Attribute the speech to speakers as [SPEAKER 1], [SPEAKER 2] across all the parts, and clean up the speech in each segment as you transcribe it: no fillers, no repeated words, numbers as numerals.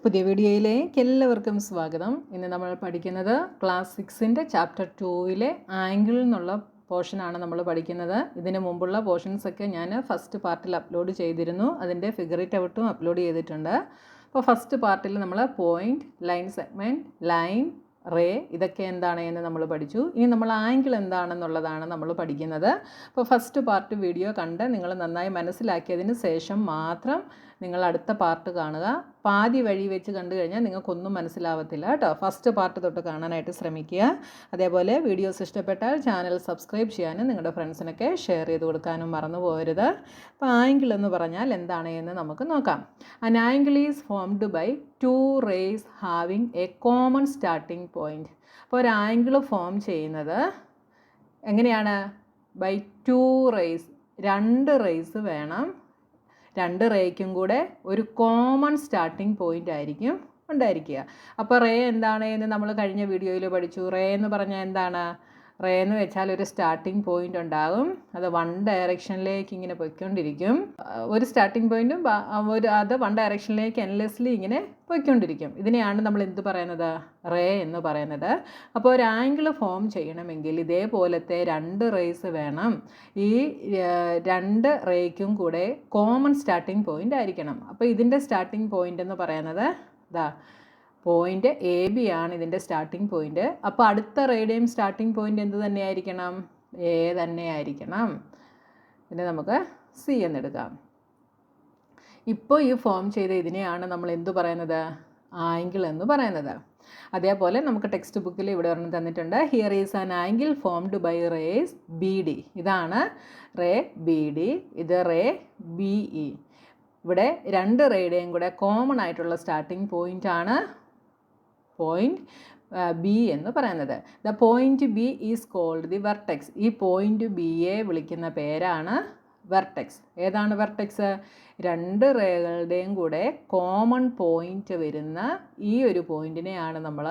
[SPEAKER 1] പുതിയ വീഡിയോയിലേക്ക് എല്ലാവർക്കും സ്വാഗതം. ഇന്ന് നമ്മൾ പഠിക്കുന്നത് ക്ലാസ് 6ൻ്റെ ചാപ്റ്റർ 2ലെ ആംഗിൾ എന്നുള്ള പോർഷനാണ് നമ്മൾ പഠിക്കുന്നത്. ഇതിന് മുമ്പുള്ള പോർഷൻസൊക്കെ ഞാൻ ഫസ്റ്റ് പാർട്ടിൽ അപ്ലോഡ് ചെയ്തിരുന്നു. അതിൻ്റെ ഫിഗർ ഇറ്റ് ഔട്ടും അപ്ലോഡ് ചെയ്തിട്ടുണ്ട്. അപ്പോൾ ഫസ്റ്റ് പാർട്ടിൽ നമ്മൾ point, line segment, line, ray ഇതൊക്കെ എന്താണ് എന്ന് നമ്മൾ പഠിച്ചു. ഇനി നമ്മൾ ആംഗിൾ എന്താണെന്നുള്ളതാണ് നമ്മൾ പഠിക്കുന്നത്. അപ്പോൾ ഫസ്റ്റ് പാർട്ട് വീഡിയോ കണ്ട് നിങ്ങൾ നന്നായി മനസ്സിലാക്കിയതിന് ശേഷം മാത്രം നിങ്ങൾ അടുത്ത പാർട്ട് കാണുക. പാതി വഴി വെച്ച് കണ്ടു കഴിഞ്ഞാൽ നിങ്ങൾക്കൊന്നും മനസ്സിലാവത്തില്ല കേട്ടോ. ഫസ്റ്റ് പാർട്ട് തൊട്ട് കാണാനായിട്ട് ശ്രമിക്കുക. അതേപോലെ വീഡിയോസ് ഇഷ്ടപ്പെട്ടാൽ ചാനൽ സബ്സ്ക്രൈബ് ചെയ്യാനും നിങ്ങളുടെ ഫ്രണ്ട്സിനൊക്കെ ഷെയർ ചെയ്ത് കൊടുക്കാനും മറന്നു പോകരുത്. അപ്പോൾ ആംഗിൾ എന്ന് പറഞ്ഞാൽ എന്താണ് എന്ന് നമുക്ക് നോക്കാം. An angle is formed by two rays having a common starting point. അപ്പോൾ ഒരു ആംഗിൾ ഫോം ചെയ്യുന്നത് എങ്ങനെയാണ്? ബൈ ടു റേസ്, രണ്ട് റേസ് വേണം. രണ്ട് റേയ്ക്കും കൂടെ ഒരു കോമൺ സ്റ്റാർട്ടിംഗ് പോയിൻ്റ് ആയിരിക്കും ഉണ്ടായിരിക്കുക. അപ്പോൾ റേ എന്താണ് എന്ന് നമ്മൾ കഴിഞ്ഞ വീഡിയോയിൽ പഠിച്ചു. റേ എന്ന് പറഞ്ഞാൽ എന്താണ്? റേ എന്ന് വെച്ചാൽ ഒരു സ്റ്റാർട്ടിംഗ് പോയിൻ്റ് ഉണ്ടാകും. അത് വൺ ഡയറക്ഷനിലേക്ക് ഇങ്ങനെ പോയിക്കൊണ്ടിരിക്കും. ഒരു സ്റ്റാർട്ടിംഗ് പോയിൻറ്റും അത് വൺ ഡയറക്ഷനിലേക്ക് എൻലെസ്ലി ഇങ്ങനെ പോയിക്കൊണ്ടിരിക്കും. ഇതിനെയാണ് നമ്മൾ എന്ത് പറയുന്നത്? റേ എന്ന് പറയുന്നത്. അപ്പോൾ ഒരു ആംഗിൾ ഫോം ചെയ്യണമെങ്കിൽ ഇതേപോലത്തെ രണ്ട് റേസ് വേണം. ഈ രണ്ട് റേയ്ക്കും കൂടെ കോമൺ സ്റ്റാർട്ടിംഗ് പോയിൻ്റ് ആയിരിക്കണം. അപ്പോൾ ഇതിൻ്റെ സ്റ്റാർട്ടിംഗ് പോയിൻ്റ് എന്ന് പറയുന്നത് പോയിൻ്റ് എ ബി ആണ് ഇതിൻ്റെ സ്റ്റാർട്ടിംഗ് പോയിൻ്റ്. അപ്പോൾ അടുത്ത റേയുടെയും സ്റ്റാർട്ടിംഗ് പോയിൻ്റ് എന്ത് തന്നെയായിരിക്കണം? എ തന്നെയായിരിക്കണം. പിന്നെ നമുക്ക് സി എന്നെടുക്കാം. ഇപ്പോൾ ഈ ഫോം ചെയ്ത ഇതിനെയാണ് നമ്മൾ എന്ത് പറയുന്നത്? ആംഗിൾ എന്ന് പറയുന്നത്. അതേപോലെ നമുക്ക് ടെക്സ്റ്റ് ബുക്കിൽ ഇവിടെ ഒരെണ്ണം തന്നിട്ടുണ്ട്. Here is an angle formed by rays B D. ഇതാണ് റേ ബി ഡി, ഇത് റേ ബി ഇ. ഇവിടെ രണ്ട് റേയുടെയും കൂടെ കോമൺ ആയിട്ടുള്ള സ്റ്റാർട്ടിംഗ് പോയിൻ്റ് ആണ് പോയിൻറ്റ് ബി എന്ന് പറയുന്നത്. The point B is called the vertex. ഈ പോയിൻറ്റ് ബിയെ വിളിക്കുന്ന പേരാണ് വെർട്ടെക്സ്. ഏതാണ് വെർട്ടെക്സ്? രണ്ട് റേകളുടെയും കൂടെ കോമൺ പോയിൻ്റ് വരുന്ന ഈ ഒരു പോയിൻറ്റിനെയാണ് നമ്മൾ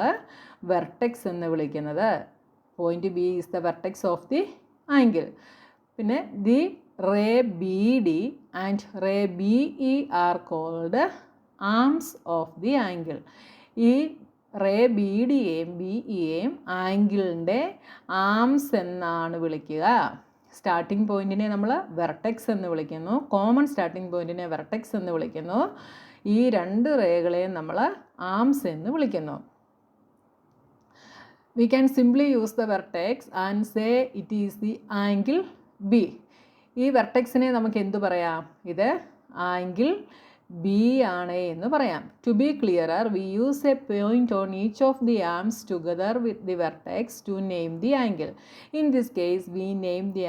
[SPEAKER 1] വെർട്ടെക്സ് എന്ന് വിളിക്കുന്നത്. Point B is the vertex of the angle. പിന്നെ the ray B D and ray B E are called arms of the angle. ഈ റേ ബി ഡിയെയും ബി ഇയെയും ആംഗിളിൻ്റെ ആംസ് എന്നാണ് വിളിക്കുക. സ്റ്റാർട്ടിംഗ് പോയിൻറ്റിനെ നമ്മൾ വെർട്ടെക്സ് എന്ന് വിളിക്കുന്നു. കോമൺ സ്റ്റാർട്ടിംഗ് പോയിൻറ്റിനെ വെർട്ടെക്സ് എന്ന് വിളിക്കുന്നു. ഈ രണ്ട് റേകളെയും നമ്മൾ ആംസ് എന്ന് വിളിക്കുന്നു. We can simply use the vertex and say it is the angle B. ഈ വെർട്ടെക്സിനെ നമുക്ക് എന്തു പറയാം? ഇത് ആംഗിൾ ബി ആണ് എന്ന് പറയാം. To be clearer, we use a point on each of the arms together with the vertex to name the angle. In this case we name the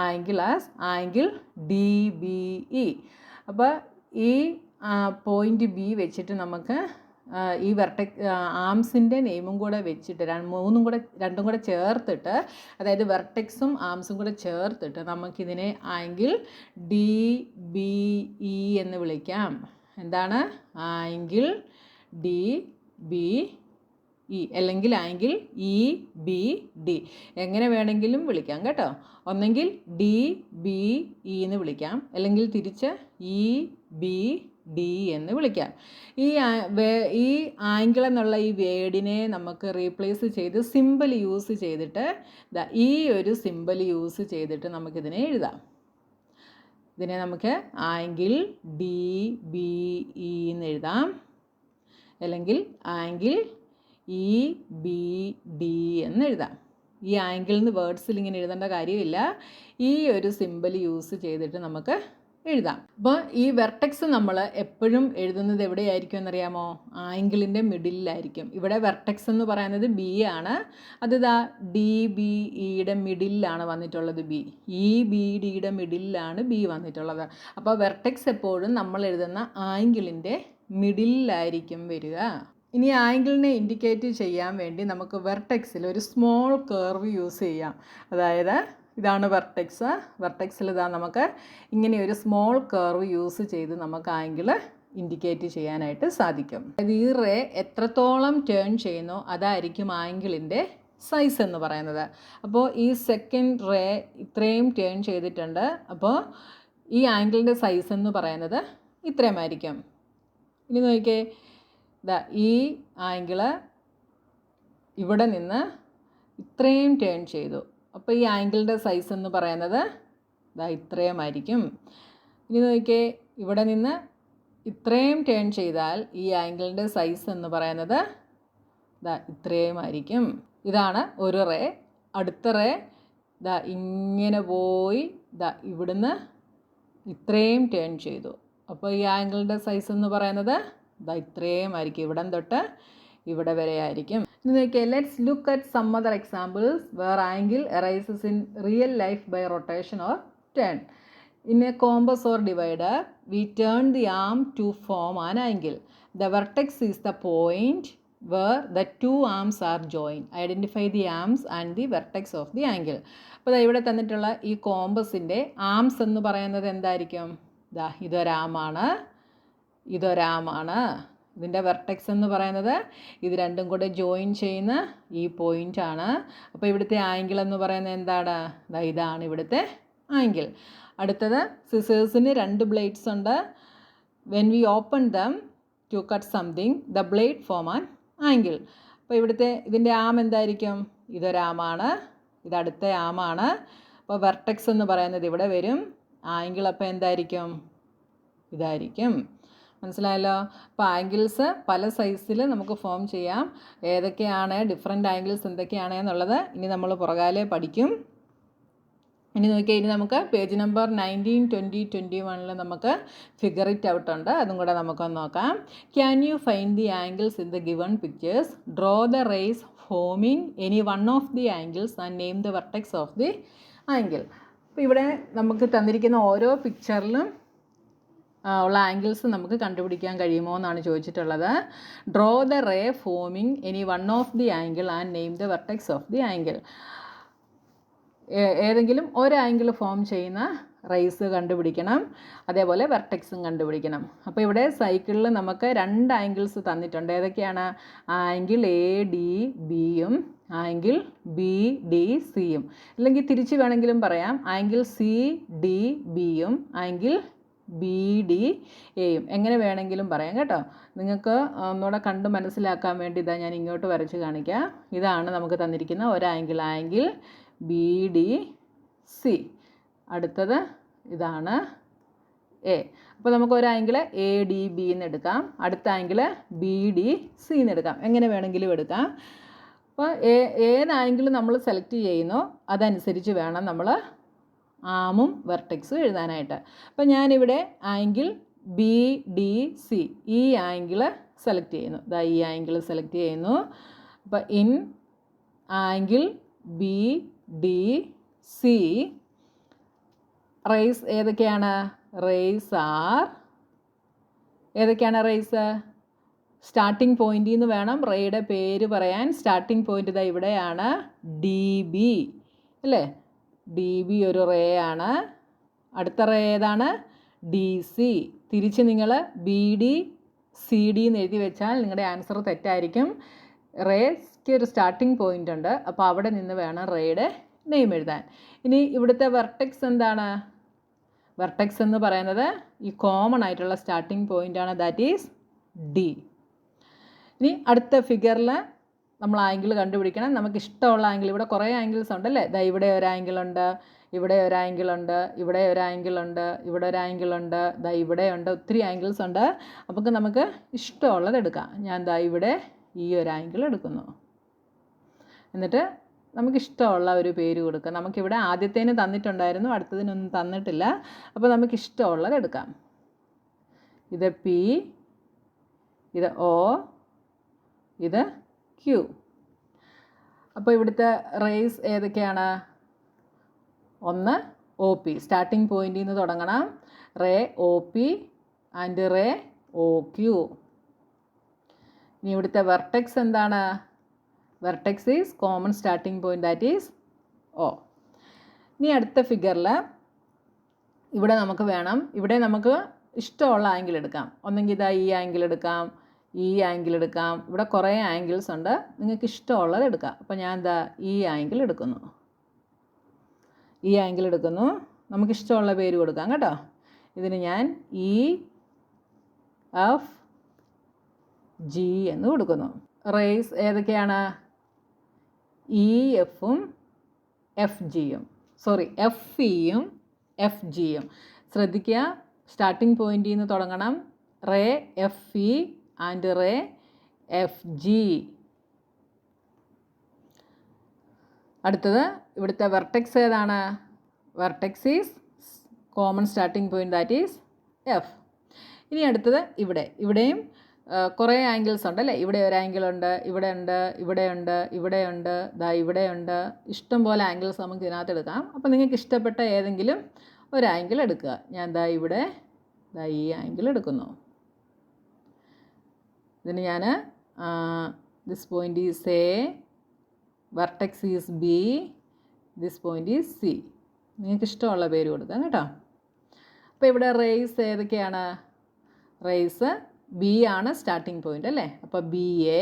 [SPEAKER 1] angle as angle D B E. അപ്പോൾ ഈ point B വെച്ചിട്ട് നമുക്ക് ഈ ആംസിൻ്റെ നെയിമും കൂടെ വെച്ചിട്ട് രണ്ടും കൂടെ ചേർത്തിട്ട്, അതായത് വെർട്ടെക്സും ആംസും കൂടെ ചേർത്തിട്ട് നമുക്കിതിനെ ആംഗിൾ ഡി ബി ഇ എന്ന് വിളിക്കാം. എന്താണ്? ആംഗിൾ ഡി ബി ഇ അല്ലെങ്കിൽ ആംഗിൾ ഇ ബി ഡി, എങ്ങനെ വേണമെങ്കിലും വിളിക്കാം കേട്ടോ. ഒന്നെങ്കിൽ ഡി ബി ഇ എന്ന് വിളിക്കാം, അല്ലെങ്കിൽ തിരിച്ച് ഇ ബി ഡി എന്ന് വിളിക്കാം. ഈ ആംഗിൾ എന്നുള്ള ഈ വേർഡിനെ നമുക്ക് റീപ്ലേസ് ചെയ്ത് സിമ്പിൾ യൂസ് ചെയ്തിട്ട് ഈ ഒരു സിമ്പിൾ യൂസ് ചെയ്തിട്ട് നമുക്കിതിനെ എഴുതാം. ഇതിനെ നമുക്ക് ആംഗിൾ ഡി ബി ഇ എന്ന് എഴുതാം, അല്ലെങ്കിൽ ആംഗിൾ ഇ ബി ഡി എന്ന് എഴുതാം. ഈ ആംഗിൾ എന്ന് വേർഡ്സിൽ ഇങ്ങനെ എഴുതേണ്ട കാര്യമില്ല. ഈ ഒരു സിമ്പിൾ യൂസ് ചെയ്തിട്ട് നമുക്ക് എഴുതാം. അപ്പോൾ ഈ വെർട്ടെക്സ് നമ്മൾ എപ്പോഴും എഴുതുന്നത് എവിടെയായിരിക്കും എന്നറിയാമോ? ആംഗിളിൻ്റെ മിഡിലായിരിക്കും. ഇവിടെ വെർട്ടെക്സ് എന്ന് പറയുന്നത് ബി ആണ്. അത് ഡി ബി ഇയുടെ മിഡിലാണ് വന്നിട്ടുള്ളത്. ഇ ബി ഡിയുടെ മിഡിലാണ് ബി വന്നിട്ടുള്ളത്. അപ്പോൾ വെർട്ടെക്സ് എപ്പോഴും നമ്മൾ എഴുതുന്ന ആംഗിളിൻ്റെ മിഡിലായിരിക്കും വരിക. ഇനി ആംഗിളിനെ ഇൻഡിക്കേറ്റ് ചെയ്യാൻ വേണ്ടി നമുക്ക് വെർട്ടെക്സിൽ ഒരു സ്മോൾ കർവ് യൂസ് ചെയ്യാം. അതായത് ഇതാണ് വെർട്ടെക്സ്. വെർട്ടെക്സിൽ നമുക്ക് ഇങ്ങനെ ഒരു സ്മോൾ കർവ് യൂസ് ചെയ്ത് നമുക്ക് ആംഗിൾ ഇൻഡിക്കേറ്റ് ചെയ്യാനായിട്ട് സാധിക്കും. അതായത് ഈ റേ എത്രത്തോളം ടേൺ ചെയ്യുന്നോ അതായിരിക്കും ആംഗിളിൻ്റെ സൈസ് എന്ന് പറയുന്നത്. അപ്പോൾ ഈ സെക്കൻഡ് റേ ഇത്രയും ടേൺ ചെയ്തിട്ടുണ്ട്. അപ്പോൾ ഈ ആംഗിളിൻ്റെ സൈസ് എന്ന് പറയുന്നത് ഇത്രയുമായിരിക്കും. ഇനി നോക്കിയേ, ഈ ആംഗിള് ഇവിടെ നിന്ന് ഇത്രയും ടേൺ ചെയ്തു. അപ്പോൾ ഈ ആംഗിളിൻ്റെ സൈസ് എന്ന് പറയുന്നത് ഇത്രയും ആയിരിക്കും. ഇനി നോക്കിയേ, ഇവിടെ നിന്ന് ഇത്രയും ടേൺ ചെയ്താൽ ഈ ആംഗിളിൻ്റെ സൈസ് എന്ന് പറയുന്നത് ഇത്രയും ആയിരിക്കും. ഇതാണ് ഒരു റേ. അടുത്ത റേ ഇങ്ങനെ പോയി ഇവിടുന്ന് ഇത്രയും ടേൺ ചെയ്തു. അപ്പോൾ ഈ ആംഗിളിൻ്റെ സൈസ് എന്ന് പറയുന്നത് ഇത്രയും ആയിരിക്കും. ഇവിടം തൊട്ട് ഇവിടെ വരെ ആയിരിക്കും. ഇനി നോക്കിയേ, let's look at some other examples where angle arises in real life by rotation or turn. In a compass or divider, we turn the arm to form an angle. The vertex is the point where the two arms are joined. Identify the arms and the vertex of the angle. അപ്പോൾ ഇവിടെ തന്നിട്ടുള്ള ഈ കോമ്പസിൻ്റെ arms എന്ന് പറയുന്നത് എന്തായിരിക്കും? ഇതൊരാമാണ്, ഇതൊരാമാണ്. ഇതിൻ്റെ vertex എന്ന് പറയുന്നത് ഇത് രണ്ടും കൂടെ ജോയിൻ ചെയ്യുന്ന ഈ പോയിൻ്റാണ്. അപ്പോൾ ഇവിടുത്തെ ആംഗിൾ എന്ന് പറയുന്നത് എന്താണ്? ഇതാണ് ഇവിടുത്തെ ആംഗിൾ. അടുത്തത്, സിസേഴ്സിന് 2 ബ്ലേഡ്സ് ഉണ്ട്. When we open them to cut something the blade form an angle. അപ്പോൾ ഇവിടുത്തെ ഇതിൻ്റെ ആം എന്തായിരിക്കും? ഇതൊരാമാണ്, ഇതടുത്ത ആമാണ്. അപ്പോൾ വെർട്ടെക്സ് എന്ന് പറയുന്നത് ഇവിടെ വരും. ആംഗിൾ അപ്പോൾ എന്തായിരിക്കും? ഇതായിരിക്കും. മനസ്സിലായല്ലോ? അപ്പോൾ ആംഗിൾസ് പല സൈസിൽ നമുക്ക് ഫോം ചെയ്യാം. ഏതൊക്കെയാണ് ഡിഫറെൻ്റ് ആംഗിൾസ് എന്തൊക്കെയാണ് എന്നുള്ളത് ഇനി നമ്മൾ പുറകാലെ പഠിക്കും. ഇനി നോക്കിയാൽ ഇനി നമുക്ക് പേജ് നമ്പർ 19, 20, 21 നമുക്ക് ഫിഗർ ഇറ്റ് ഔട്ട് ഉണ്ട്. അതും കൂടെ നമുക്കൊന്ന് നോക്കാം. Can you find the angles in the given pictures? Draw the rays forming any one of the angles and name the vertex of the angle. അപ്പോൾ ഇവിടെ നമുക്ക് തന്നിരിക്കുന്ന ഓരോ പിക്ചറിലും ഉള്ള ആംഗിൾസ് നമുക്ക് കണ്ടുപിടിക്കാൻ കഴിയുമോ എന്നാണ് ചോദിച്ചിട്ടുള്ളത്. Draw the ray forming any one of the angle and name the vertex of the angle. ഏതെങ്കിലും ഒരു ആംഗിൾ ഫോം ചെയ്യുന്ന റേസ് കണ്ടുപിടിക്കണം, അതേപോലെ വെർട്ടെക്സും കണ്ടുപിടിക്കണം. അപ്പോൾ ഇവിടെ സൈക്കിളിൽ നമുക്ക് 2 ആംഗിൾസ് തന്നിട്ടുണ്ട്. ഏതൊക്കെയാണ്? ആംഗിൾ ADBയും ആംഗിൾ BDCയും. അല്ലെങ്കിൽ തിരിച്ച് വേണമെങ്കിലും പറയാം, ആംഗിൾ CDBയും ആംഗിൾ BDAയും. എങ്ങനെ വേണമെങ്കിലും പറയാം കേട്ടോ. നിങ്ങൾക്ക് ഒന്നുകൂടെ കണ്ട് മനസ്സിലാക്കാൻ വേണ്ടി ഞാൻ ഇങ്ങോട്ട് വരച്ച് കാണിക്കാം. ഇതാണ് നമുക്ക് തന്നിരിക്കുന്ന ഒരു ആംഗിൾ, ആംഗിൾ BDC. അടുത്തത് ഇതാണ് A. അപ്പോൾ നമുക്ക് ഒരു ആംഗിൾ ADB എന്ന് എടുക്കാം, അടുത്ത ആംഗിൾ BDC എന്ന് എടുക്കാം. എങ്ങനെ വേണമെങ്കിലും എടുക്കാം. അപ്പോൾ ഏത് ആംഗിൾ നമ്മൾ സെലക്ട് ചെയ്യുന്നോ അതനുസരിച്ച് വേണം നമ്മൾ ആമും വെർട്ടെക്സും എഴുതാനായിട്ട്. അപ്പോൾ ഞാനിവിടെ ആംഗിൾ BDC ഈ ആംഗിൾ സെലക്ട് ചെയ്യുന്നു. ഈ ആംഗിൾ സെലക്ട് ചെയ്യുന്നു. അപ്പോൾ ഇൻ ആംഗിൾ BDC റേസ് ഏതൊക്കെയാണ്? റേസ് ആർ ഏതൊക്കെയാണ് റേസ്? സ്റ്റാർട്ടിംഗ് പോയിന്റിൽ നിന്ന് വേണം റേയുടെ പേര് പറയാൻ. സ്റ്റാർട്ടിംഗ് പോയിന്റ് ഇവിടെയാണ്, DB അല്ലേ? DB ഒരു റേ ആണ്. അടുത്ത റേ ഏതാണ്? DC. തിരിച്ച് നിങ്ങൾ BDCD എന്ന് എഴുതി വെച്ചാൽ നിങ്ങളുടെ ആൻസർ തെറ്റായിരിക്കും. റേക്ക് ഒരു സ്റ്റാർട്ടിംഗ് പോയിൻ്റ് ഉണ്ട്. അപ്പോൾ അവിടെ നിന്ന് വേണം റേയുടെ നെയിം എഴുതാൻ. ഇനി ഇവിടുത്തെ വെർട്ടെക്സ് എന്താണ്? വെർട്ടെക്സ് എന്ന് പറയുന്നത് ഈ കോമൺ ആയിട്ടുള്ള സ്റ്റാർട്ടിംഗ് പോയിൻ്റാണ്, ദാറ്റ് ഈസ് D. ഇനി അടുത്ത ഫിഗറിൽ നമ്മൾ ആംഗിൾ കണ്ടുപിടിക്കണം. നമുക്ക് ഇഷ്ടമുള്ള ആംഗിൾ, ഇവിടെ കുറേ ആംഗിൾസ് ഉണ്ടല്ലേ. ഇവിടെ ഒരു ആംഗിളുണ്ട്, ഇവിടെ ഒരു ആംഗിളുണ്ട്, ഇവിടെ ഒരു ആംഗിളുണ്ട്, ഇവിടെ ഒരു ആംഗിളുണ്ട്, ഇവിടെയുണ്ട്, ഒത്തിരി ആംഗിൾസ് ഉണ്ട്. അപ്പോൾ നമുക്ക് ഇഷ്ടമുള്ളത് എടുക്കാം. ഞാൻ ഇവിടെ ഈ ഒരു ആംഗിൾ എടുക്കുന്നു. എന്നിട്ട് നമുക്കിഷ്ടമുള്ള ഒരു പേര് കൊടുക്കുക. നമുക്കിവിടെ ആദ്യത്തേന് തന്നിട്ടുണ്ടായിരുന്നു, അടുത്തതിനൊന്നും തന്നിട്ടില്ല. അപ്പോൾ നമുക്കിഷ്ടമുള്ളത് എടുക്കാം. ഇത് P, ഇത് O, ഇത് Q. അപ്പോൾ ഇവിടുത്തെ റേസ് ഏതൊക്കെയാണ്? ഒന്ന് OP, സ്റ്റാർട്ടിംഗ് പോയിന്റിൽ നിന്ന് തുടങ്ങണം. Ray OP and ray OQ. ഇനി ഇവിടുത്തെ വെർട്ടെക്സ് എന്താണ്? Vertex is common starting point, that is O. ഇനി അടുത്ത ഫിഗറിൽ ഇവിടെ നമുക്ക് വേണം, ഇവിടെ നമുക്ക് ഇഷ്ടമുള്ള ആംഗിൾ എടുക്കാം. ഒന്നെങ്കിൽ ഈ ആംഗിൾ എടുക്കാം, ഈ ആംഗിൾ എടുക്കാം. ഇവിടെ കുറേ ആംഗിൾസ് ഉണ്ട്, നിങ്ങൾക്ക് ഇഷ്ടമുള്ളത് എടുക്കാം. അപ്പോൾ ഞാൻ ഈ ആംഗിൾ എടുക്കുന്നു, ഈ ആംഗിൾ എടുക്കുന്നു. നമുക്കിഷ്ടമുള്ള പേര് കൊടുക്കാം കേട്ടോ. ഇതിന് ഞാൻ EF ജി എന്ന് കൊടുക്കുന്നു. റേസ് ഏതൊക്കെയാണ്? ഇ എഫും എഫ് ജിയും, എഫ് ഇയും എഫ് ജിയും. ശ്രദ്ധിക്കുക, സ്റ്റാർട്ടിംഗ് പോയിന്റിൽ നിന്ന് തുടങ്ങണം. Ray F E and ray F G. അടുത്തത് ഇവിടുത്തെ വെർട്ടെക്സ് ഏതാണ്? Vertex is common starting point, that is F. ഇനി അടുത്തത് ഇവിടെയും കുറേ ആംഗിൾസ് ഉണ്ട് അല്ലേ? ഇവിടെ ഒരു ആംഗിളുണ്ട്, ഇവിടെ ഉണ്ട്, ഇവിടെയുണ്ട്, ഇവിടെയുണ്ട്, ഇവിടെയുണ്ട്. ഇഷ്ടം പോലെ ആംഗിൾസ് നമുക്ക് ഇതിനകത്ത് എടുക്കാം. അപ്പോൾ നിങ്ങൾക്ക് ഇഷ്ടപ്പെട്ട ഏതെങ്കിലും ഒരു ആംഗിൾ എടുക്കുക. ഞാൻ ഇവിടെ ഈ ആംഗിൾ എടുക്കുന്നു. ഇതിന് ഞാൻ this point is A, vertex is B, this point is C. നിങ്ങൾക്ക് ഇഷ്ടമുള്ള പേര് കൊടുക്കാം കേട്ടോ. അപ്പോൾ ഇവിടെ റേസ് ഏതൊക്കെയാണ്? റേസ് ബി ആണ് സ്റ്റാർട്ടിംഗ് പോയിൻ്റ് അല്ലേ? അപ്പോൾ B A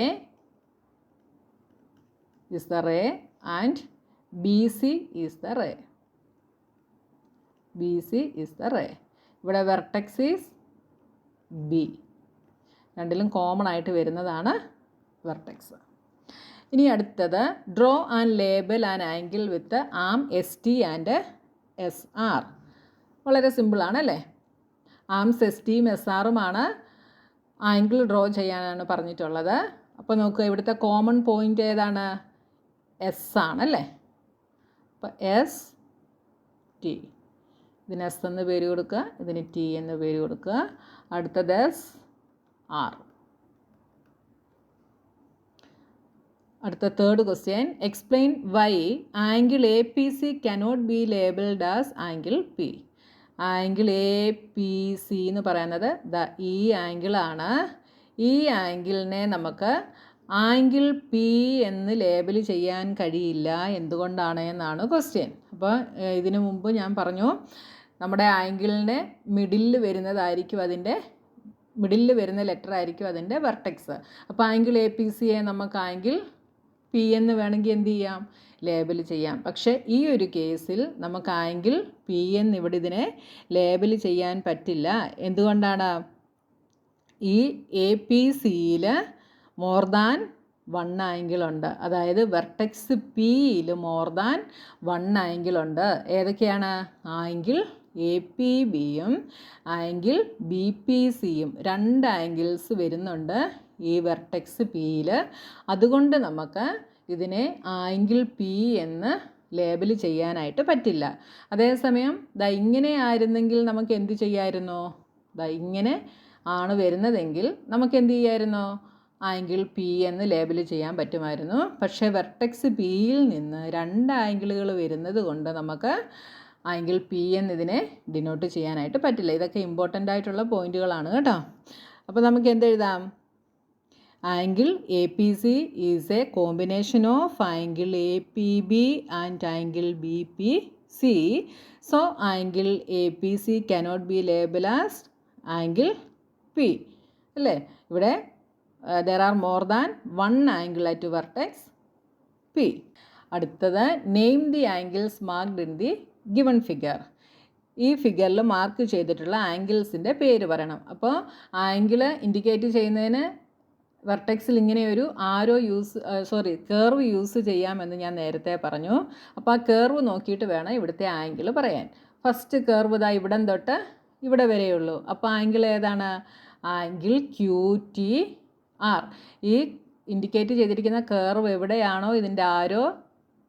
[SPEAKER 1] is the ray and B C is the ray. B C is the ray. ഇവിടെ വെർട്ടെക്സ് ഈസ് ബി. രണ്ടിലും കോമൺ ആയിട്ട് വരുന്നതാണ് വെർട്ടെക്സ്. ഇനി അടുത്തത് draw and label and angle with arm S T and S R. വളരെ സിമ്പിളാണല്ലേ? Arms S ടിയും S ആറുമാണ് angle draw ചെയ്യാനാണ് പറഞ്ഞിട്ടുള്ളത്. അപ്പോൾ നോക്കുക, ഇവിടുത്തെ കോമൺ പോയിൻ്റ് ഏതാണ്? എസ് ആണല്ലേ? അപ്പോൾ എസ് ടി. ഇതിന് എസ് എന്ന് പേര് കൊടുക്കുക, ഇതിന് ടി എന്ന് പേര് കൊടുക്കുക. അടുത്തത് എസ് ആർ. അടുത്ത third question, explain Y angle A P C cannot B labelled as angle P. Angle A P C എന്ന് പറയുന്നത് ഈ ആംഗിളാണ്. ഈ ആംഗിളിനെ നമുക്ക് ആംഗിൾ പി എന്ന് ലേബൽ ചെയ്യാൻ കഴിയില്ല. എന്തുകൊണ്ടാണ് എന്നാണ് ക്വസ്റ്റ്യൻ. അപ്പോൾ ഇതിനു മുമ്പ് ഞാൻ പറഞ്ഞു, നമ്മുടെ ആംഗിളിനെ മിഡിലിൽ വരുന്നതായിരിക്കും, മിഡിലിൽ വരുന്ന ലെറ്റർ ആയിരിക്കും അതിൻ്റെ വെർട്ടെക്സ്. അപ്പോൾ ആംഗിൾ എ പി സിയെ നമുക്ക് ആംഗിൾ പി എന്ന് വേണമെങ്കിൽ എന്ത് ചെയ്യാം? ലേബൽ ചെയ്യാം. പക്ഷേ ഈ ഒരു കേസിൽ നമുക്ക് ആംഗിൾ പി എന്ന് ഇവിടെ ഇതിനെ ലേബൽ ചെയ്യാൻ പറ്റില്ല. എന്തുകൊണ്ടാണ്? ഈ എ പി സിയിൽ മോർ ദാൻ 1 ആംഗിളുണ്ട്. അതായത് വെർട്ടെക്സ് പിയിൽ മോർ ദാൻ 1 ആംഗിളുണ്ട്. ഏതൊക്കെയാണ്? ആംഗിൾ എ പി ബിയും ആംഗിൾ ബി പി സിയും 2 ആംഗിൾസ് വരുന്നുണ്ട് ഈ വെർട്ടെക്സ് പിയിൽ. അതുകൊണ്ട് നമുക്ക് ഇതിനെ ആംഗിൾ പി എന്ന് ലേബൽ ചെയ്യാനായിട്ട് പറ്റില്ല. അതേസമയം ഇങ്ങനെ ആയിരുന്നെങ്കിൽ നമുക്ക് എന്ത് ചെയ്യാമായിരുന്നു? ഇങ്ങനെ ആണ് വരുന്നതെങ്കിൽ നമുക്ക് എന്ത് ചെയ്യാമായിരുന്നു? ആംഗിൾ പി എന്ന് ലേബൽ ചെയ്യാൻ പറ്റുമായിരുന്നു. പക്ഷേ വെർട്ടെക്സ് പിയിൽ നിന്ന് 2 ആംഗിളുകൾ വരുന്നത് കൊണ്ട് നമുക്ക് ആംഗിൾ പി എന്നതിനെ ഡിനോട്ട് ചെയ്യാനായിട്ട് പറ്റില്ല. ഇതൊക്കെ ഇമ്പോർട്ടൻ്റ് ആയിട്ടുള്ള പോയിന്റുകളാണ് കേട്ടോ. അപ്പോൾ നമുക്ക് എന്തെഴുതാം? Angle A P C is a combination of angle A P B and angle B P C. So angle A P C cannot be label as angle P അല്ലേ? ഇവിടെ there are more than 1 angle at vertex P. അടുത്തത് name the angles marked in the given figure. ഈ ഫിഗറിൽ mark ചെയ്തിട്ടുള്ള ആംഗിൾസിൻ്റെ പേര് പറയണം. അപ്പോൾ angle indicate ചെയ്യുന്നതിന് വെർട്ടെക്സിൽ ഇങ്ങനെ ഒരു കർവ് യൂസ് ചെയ്യാമെന്ന് ഞാൻ നേരത്തെ പറഞ്ഞു. അപ്പോൾ ആ കർവ് നോക്കിയിട്ട് വേണം ഇവിടുത്തെ ആംഗിൾ പറയാൻ. ഫസ്റ്റ് കർവ് ഇവിടം തൊട്ട് ഇവിടെ വരെയുള്ളൂ. അപ്പോൾ ആംഗിൾ ഏതാണ്? Angle Q T R. ഈ ഇൻഡിക്കേറ്റ് ചെയ്തിരിക്കുന്ന കർവ് എവിടെയാണോ ഇതിൻ്റെ ആരോ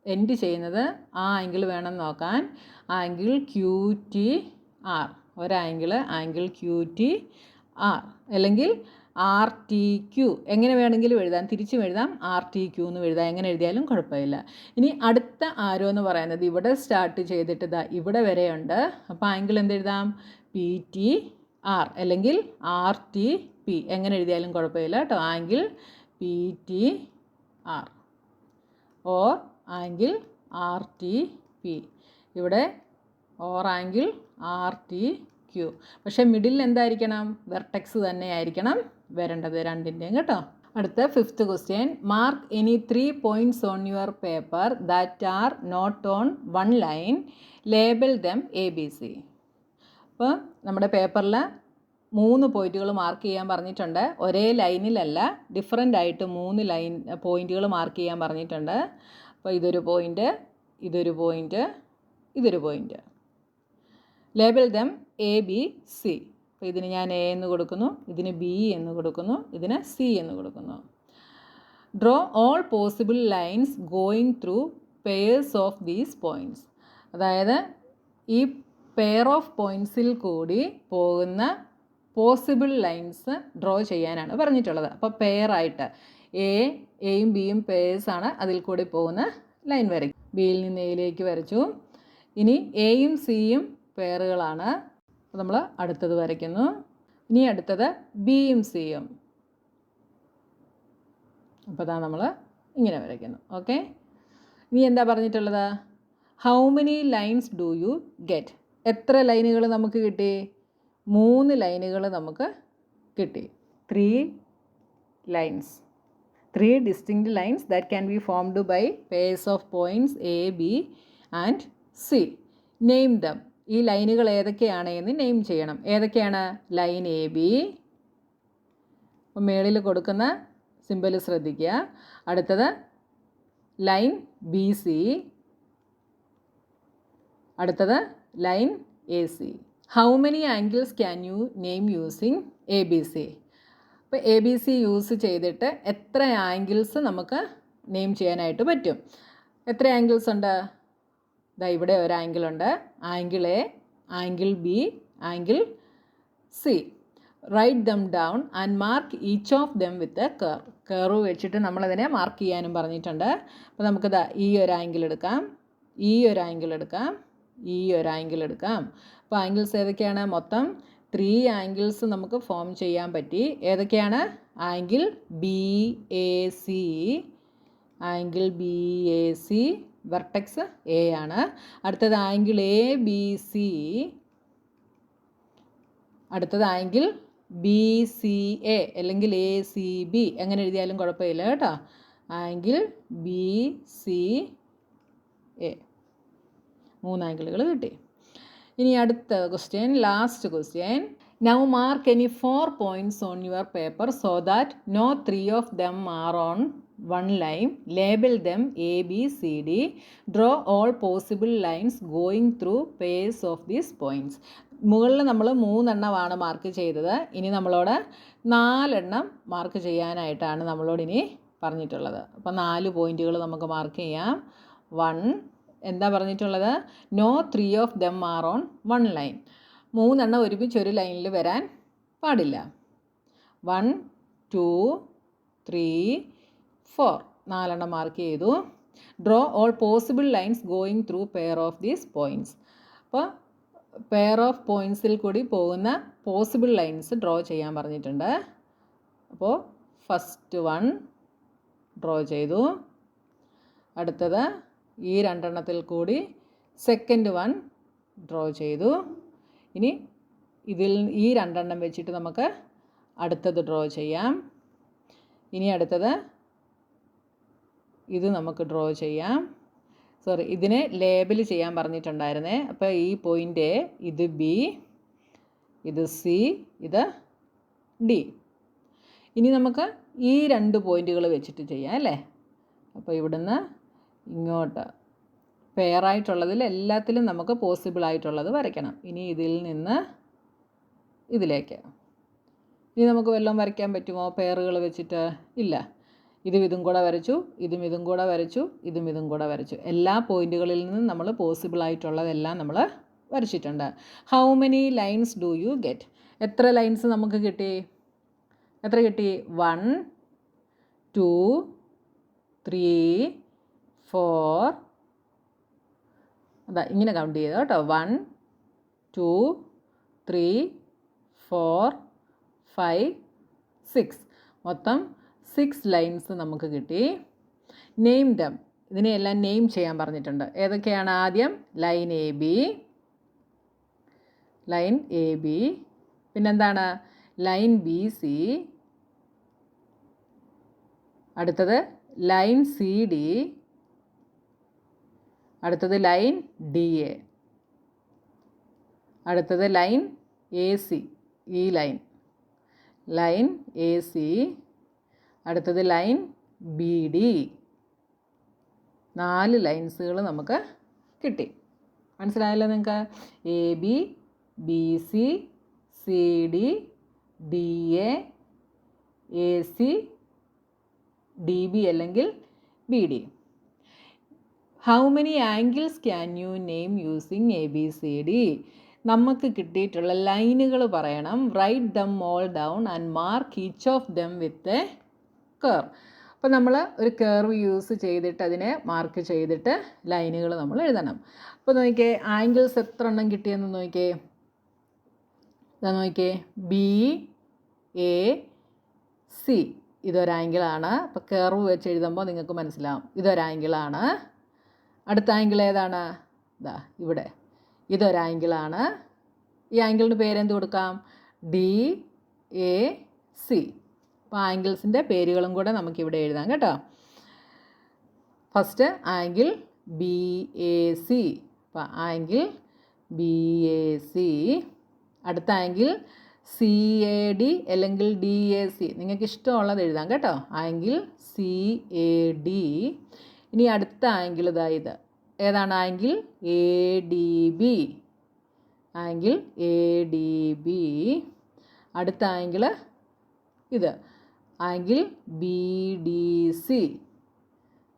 [SPEAKER 1] എൻഡ് ചെയ്യുന്നത് ആ ആംഗിൾ വേണം നോക്കാൻ. Angle Q T R. Angle Q T R അല്ലെങ്കിൽ ആർ ടി ക്യൂ എങ്ങനെ വേണമെങ്കിലും എഴുതാം. തിരിച്ചും എഴുതാം, ആർ ടി ക്യൂ എന്ന് എഴുതാം. എങ്ങനെ എഴുതിയാലും കുഴപ്പമില്ല. ഇനി അടുത്ത ആരോ എന്ന് പറയുന്നത് ഇവിടെ സ്റ്റാർട്ട് ചെയ്തിട്ട് ഇവിടെ വരെയുണ്ട്. അപ്പോൾ ആംഗിൾ എന്തെഴുതാം? പി ടി ആർ അല്ലെങ്കിൽ ആർ ടി പി എങ്ങനെ എഴുതിയാലും കുഴപ്പമില്ല കേട്ടോ. Angle P T R or angle R T P. ഇവിടെ or angle R T Q. പക്ഷേ മിഡിൽ എന്തായിരിക്കണം? വെർട്ടെക്സ് തന്നെ ആയിരിക്കണം വരേണ്ടത് രണ്ടിൻ്റെയും കേട്ടോ. അടുത്ത 5th question, mark any 3 points on your paper that are not on 1 line, label them A B C. അപ്പോൾ നമ്മുടെ പേപ്പറിൽ 3 പോയിന്റുകൾ മാർക്ക് ചെയ്യാൻ പറഞ്ഞിട്ടുണ്ട്. ഒരേ ലൈനിലല്ല, ഡിഫറൻ്റ് ആയിട്ട് 3 പോയിന്റുകൾ മാർക്ക് ചെയ്യാൻ പറഞ്ഞിട്ടുണ്ട്. അപ്പോൾ ഇതൊരു പോയിന്റ്, ഇതൊരു പോയിന്റ്, ഇതൊരു point. Label them A B C. അപ്പോൾ ഇതിന് ഞാൻ എ എന്ന് കൊടുക്കുന്നു, ഇതിന് ബി എന്ന് കൊടുക്കുന്നു, ഇതിന് സി എന്ന് കൊടുക്കുന്നു. Draw all possible lines going through pairs of these points. അതായത് ഈ പെയർ ഓഫ് പോയിൻറ്റ്സിൽ കൂടി പോകുന്ന പോസിബിൾ ലൈൻസ് ഡ്രോ ചെയ്യാനാണ് പറഞ്ഞിട്ടുള്ളത്. അപ്പോൾ പെയറായിട്ട് എയും ബിയും പെയേഴ്സാണ്, അതിൽ കൂടി പോകുന്ന ലൈൻ വരയ്ക്കും. ബിയിൽ നിന്ന് എയിലേക്ക് വരച്ചു. ഇനി എയും സിയും പെയറുകളാണ്. അപ്പോൾ നമ്മൾ അടുത്തത് വരയ്ക്കുന്നു. ഇനി അടുത്തത് ബിയും സിയും. അപ്പോൾ അതാ നമ്മൾ ഇങ്ങനെ വരയ്ക്കുന്നു. ഓക്കെ. ഇനി എന്താ പറഞ്ഞിട്ടുള്ളത്? How many lines do you get? എത്ര ലൈനുകൾ നമുക്ക് കിട്ടി? 3 ലൈനുകൾ നമുക്ക് കിട്ടി. 3 lines, 3 distinct lines that can be formed by pairs of points A, B and C. Name them. ഈ ലൈനുകൾ ഏതൊക്കെയാണ് എന്ന് നെയിം ചെയ്യണം. ഏതൊക്കെയാണ്? Line A B. അപ്പം മേളിൽ കൊടുക്കുന്ന സിമ്പൽ ശ്രദ്ധിക്കുക. അടുത്തത് ലൈൻ ബി സി. അടുത്തത് line A C. How many angles can you name using A B C? അപ്പോൾ എ ബി സി യൂസ് ചെയ്തിട്ട് എത്ര ആംഗിൾസ് നമുക്ക് നെയിം ചെയ്യാനായിട്ട് പറ്റും? എത്ര ആംഗിൾസ് ഉണ്ട്? ദാ ഇവിടെ ഒരു ആംഗിളുണ്ട്. Angle A, angle B, angle C. Right them down and mark each of them with a curve. Curve വെച്ചിട്ട് നമ്മളതിനെ മാർക്ക് ചെയ്യാനും പറഞ്ഞിട്ടുണ്ട്. അപ്പോൾ നമുക്ക് ഈ ഒരു ആംഗിൾ എടുക്കാം, ഈ ഒരു ആംഗിൾ എടുക്കാം, ഈ ഒരു ആംഗിൾ എടുക്കാം. അപ്പോൾ ആംഗിൾസ് ഏതൊക്കെയാണ്? മൊത്തം 3 ആംഗിൾസ് നമുക്ക് ഫോം ചെയ്യാൻ പറ്റി. ഏതൊക്കെയാണ്? Angle B A C, angle B A C, vertex A ആണ്. അടുത്തത് ആംഗിൾ എ ബി സി, അടുത്തത് ആംഗിൾ ബി സി എ അല്ലെങ്കിൽ എ സി ബി, എങ്ങനെ എഴുതിയാലും കുഴപ്പമില്ല കേട്ടോ. Angle B C A. 3 ആംഗിളുകൾ കിട്ടി. ഇനി അടുത്ത question, last question. Now mark any 4 points on your paper so that no 3 of them are on one line. Label them A, B, C, D. Draw all possible lines going through pairs of these points. മുകളിൽ നമ്മൾ 3 എണ്ണമാണ് mark ചെയ്തത്. ഇനി നമ്മളോട് 4 എണ്ണം mark ചെയ്യാനായിട്ടാണ് നമ്മളോട് ഇനി പറഞ്ഞിട്ടുള്ളത്. അപ്പോൾ 4 പോയിന്റുകൾ നമുക്ക് മാർക്ക് ചെയ്യാം. 1, എന്താ പറഞ്ഞിട്ടുള്ളത്? No 3 of them are on 1 line. 3 എണ്ണം ഒരുമിച്ച് ഒരു ലൈനിൽ വരാൻ പാടില്ല. 1, 2, 3, 4. 4 എണ്ണം മാർക്ക് ചെയ്തു. Draw all possible lines going through pair of these points. അപ്പോൾ പെയർ ഓഫ് പോയിൻറ്റ്സിൽ കൂടി പോകുന്ന പോസിബിൾ ലൈൻസ് ഡ്രോ ചെയ്യാൻ പറഞ്ഞിട്ടുണ്ട്. അപ്പോൾ ഫസ്റ്റ് 1 ഡ്രോ ചെയ്തു. അടുത്തത് ഈ 2 എണ്ണത്തിൽ കൂടി സെക്കൻഡ് 1 ഡ്രോ ചെയ്തു. ഇനി ഇതിൽ ഈ 2 എണ്ണം വെച്ചിട്ട് നമുക്ക് അടുത്തത് ഡ്രോ ചെയ്യാം. ഇനി അടുത്തത് ഇത് നമുക്ക് ഡ്രോ ചെയ്യാം. ഇതിനെ ലേബൽ ചെയ്യാൻ പറഞ്ഞിട്ടുണ്ടായിരുന്നേ. അപ്പോൾ ഈ പോയിൻ്റ് എ, ഇത് ബി, ഇത് സി, ഇത് ഡി. ഇനി നമുക്ക് ഈ 2 പോയിന്റുകൾ വെച്ചിട്ട് ചെയ്യാം അല്ലേ. അപ്പോൾ ഇവിടുന്ന് ഇങ്ങോട്ട് പെയറായിട്ടുള്ളതിൽ എല്ലാത്തിലും നമുക്ക് പോസിബിളായിട്ടുള്ളത് വരയ്ക്കണം. ഇനി ഇതിൽ നിന്ന് ഇതിലേക്ക്. ഇനി നമുക്ക് വല്ലതും വരയ്ക്കാൻ പറ്റുമോ പെയറുകൾ വെച്ചിട്ട്? ഇല്ല. ഇതും കൂടെ വരച്ചു, ഇതും കൂടെ വരച്ചു, ഇതും കൂടെ വരച്ചു. എല്ലാ പോയിന്റുകളിൽ നിന്നും നമ്മൾ പോസിബിളായിട്ടുള്ളതെല്ലാം നമ്മൾ വരച്ചിട്ടുണ്ട്. How many lines do you get? എത്ര ലൈൻസ് നമുക്ക് കിട്ടി? എത്ര കിട്ടി? 1, 2, 3, 4. അതാ ഇങ്ങനെ കൗണ്ട് ചെയ്തോ കേട്ടോ. 1, 2, 3, 4, 5, 6. മൊത്തം 6 ലൈൻസ് നമുക്ക് കിട്ടി. Name them. ഇതിനെയെല്ലാം നെയിം ചെയ്യാൻ പറഞ്ഞിട്ടുണ്ട്. ഏതൊക്കെയാണ്? ആദ്യം line A B, line A B, പിന്നെന്താണ്? ലൈൻ ബി സി, അടുത്തത് ലൈൻ സി ഡി, അടുത്തത് ലൈൻ ഡി എ, അടുത്തത് ലൈൻ എ സി. ഈ ലൈൻ എ സി, അടുത്തത് ലൈൻ ബി ഡി. 4 ലൈൻസുകൾ നമുക്ക് കിട്ടി. മനസ്സിലായല്ലോ നിങ്ങൾക്ക്? A B, B C, C D, D A C, D B അല്ലെങ്കിൽ B D. How many angles can you name using A B C D? നമുക്ക് കിട്ടിയിട്ടുള്ള ലൈനുകൾ പറയണം. Write them all down and mark each of them with a curve. അപ്പോൾ നമ്മൾ ഒരു curve use ചെയ്തിട്ട് അതിനെ മാർക്ക് ചെയ്തിട്ട് ലൈനുകൾ നമ്മൾ എഴുതണം. അപ്പോൾ നോക്കിയേ, ആംഗിൾസ് എത്ര എണ്ണം കിട്ടിയെന്ന് നോക്കിയേ. ഇതാ നോക്കിയേ, ബി എ സി ഇതൊരാംഗിളാണ്. അപ്പോൾ കർവ് വെച്ച് എഴുതുമ്പോൾ നിങ്ങൾക്ക് മനസ്സിലാവും ഇതൊരാംഗിളാണ്. അടുത്ത ആംഗിൾ ഏതാണ്? ഇതാ ഇവിടെ, ഇതൊരാംഗിളാണ്. ഈ ആംഗിളിന് പേരെന്ത് കൊടുക്കാം? D A C. അപ്പോൾ ആംഗിൾസിൻ്റെ പേരുകളും കൂടെ നമുക്കിവിടെ എഴുതാം കേട്ടോ. First angle B A C. അപ്പോൾ ആംഗിൾ ബി എ സി. അടുത്ത ആംഗിൾ സി എ ഡി അല്ലെങ്കിൽ ഡി എ സി, നിങ്ങൾക്ക് ഇഷ്ടമുള്ളത് എഴുതാം കേട്ടോ. Angle C A D. ഇനി അടുത്ത ആംഗിൾ ഇതാ ഇത്. ഏതാണ്? Angle A D B. Angle A D B. അടുത്ത ആംഗിൾ ഇത്, angle B D C.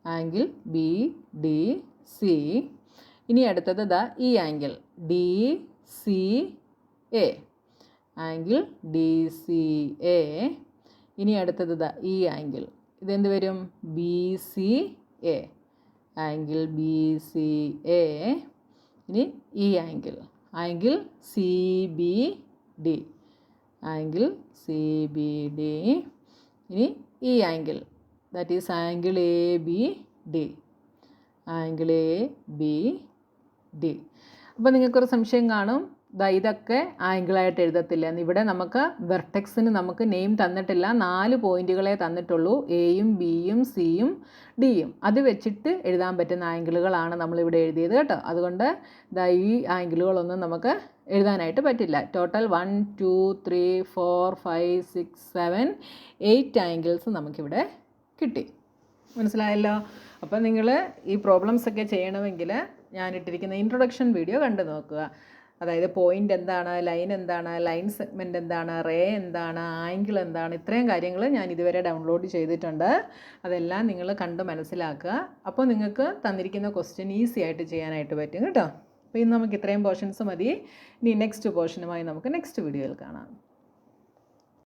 [SPEAKER 1] Angle B D C. ഇനി അടുത്തത് ഇതാ ഈ angle D C A. Angle D C A. ഇനി അടുത്തത് ഇതാ ഈ ആംഗിൾ, ഇതെന്ത് വരും? B C A. Angle B C A. ഇനി ഈ angle C B D. Angle C B D. ഇനി ഈ angle, that is angle A B D. Angle A B D. അപ്പോൾ നിങ്ങൾക്കൊരു സംശയം കാണും, ഇതൊക്കെ ആംഗിളായിട്ട് എഴുതത്തില്ല എന്ന്. ഇവിടെ നമുക്ക് വെർട്ടെക്സിന് നമുക്ക് നെയിം തന്നിട്ടില്ല, 4 പോയിൻറ്റുകളെ തന്നിട്ടുള്ളൂ, എയും ബിയും സിയും ഡിയും. അത് വെച്ചിട്ട് എഴുതാൻ പറ്റുന്ന ആംഗിളുകളാണ് നമ്മളിവിടെ എഴുതിയത് കേട്ടോ. അതുകൊണ്ട് ഈ ആംഗിളുകളൊന്നും നമുക്ക് എഴുതാനായിട്ട് പറ്റില്ല. ടോട്ടൽ 1 2 3 4 5 6 7 8 ആംഗിൾസ് നമുക്കിവിടെ കിട്ടി. മനസ്സിലായല്ലോ? അപ്പോൾ നിങ്ങൾ ഈ പ്രോബ്ലംസൊക്കെ ചെയ്യണമെങ്കിൽ ഞാനിട്ടിരിക്കുന്ന ഇൻട്രൊഡക്ഷൻ വീഡിയോ കണ്ടു നോക്കുക. അതായത് പോയിൻ്റ് എന്താണ്, ലൈൻ എന്താണ്, ലൈൻ സെഗ്മെൻ്റ് എന്താണ്, റേ എന്താണ്, ആംഗിൾ എന്താണ്, ഇത്രയും കാര്യങ്ങൾ ഞാൻ ഇതുവരെ ഡൗൺലോഡ് ചെയ്തിട്ടുണ്ട്. അതെല്ലാം നിങ്ങൾ കണ്ട് മനസ്സിലാക്കുക. അപ്പോൾ നിങ്ങൾക്ക് തന്നിരിക്കുന്ന ക്വസ്റ്റ്യൻ ഈസി ആയിട്ട് ചെയ്യാനായിട്ട് പറ്റും കേട്ടോ. അപ്പോൾ ഇന്ന് നമുക്ക് ഇത്രയും പോർഷൻസ് മതി. ഇനി നെക്സ്റ്റ് പോർഷനുമായി നമുക്ക് നെക്സ്റ്റ് വീഡിയോയിൽ കാണാം.